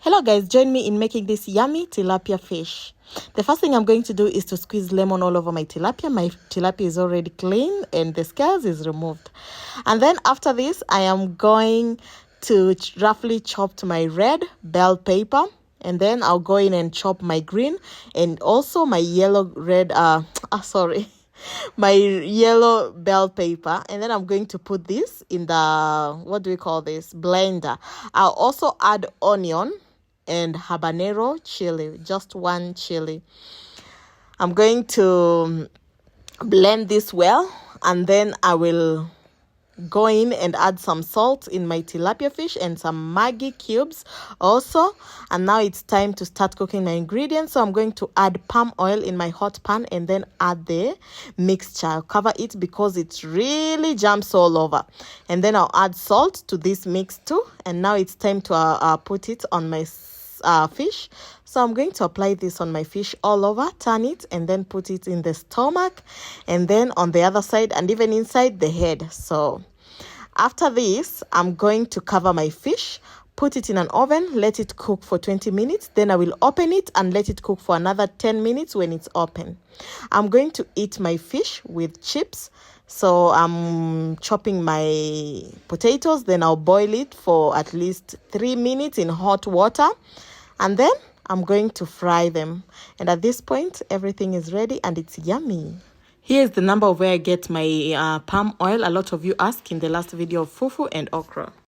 Hello guys, join me in making this yummy tilapia fish. The first thing I'm going to do is to squeeze lemon all over my tilapia. My tilapia is already clean and the scales is removed. And then after this, I am going to roughly chop my red bell pepper. And then I'll go in and chop my green and also my my yellow bell pepper. And then I'm going to put this in the, what do we call this, blender. I'll also add onion and habanero chili, just one chili. I'm going to blend this well, and then I will go in and add some salt in my tilapia fish and some Maggi cubes also. And now it's time to start cooking my ingredients. So I'm going to add palm oil in my hot pan and then add the mixture. I'll cover it because it really jumps all over. And then I'll add salt to this mix too. And now it's time to put it on my fish. So I'm going to apply this on my fish all over, turn it, and then put it in the stomach, and then on the other side, and even inside the head. So after this, I'm going to cover my fish, put it in an oven, let it cook for 20 minutes. Then I will open it and let it cook for another 10 minutes when it's open. I'm going to eat my fish with chips. So I'm chopping my potatoes, then I'll boil it for at least 3 minutes in hot water. And then I'm going to fry them. And at this point, everything is ready and it's yummy. Here's the number of where I get my palm oil. A lot of you asked in the last video of fufu and okra.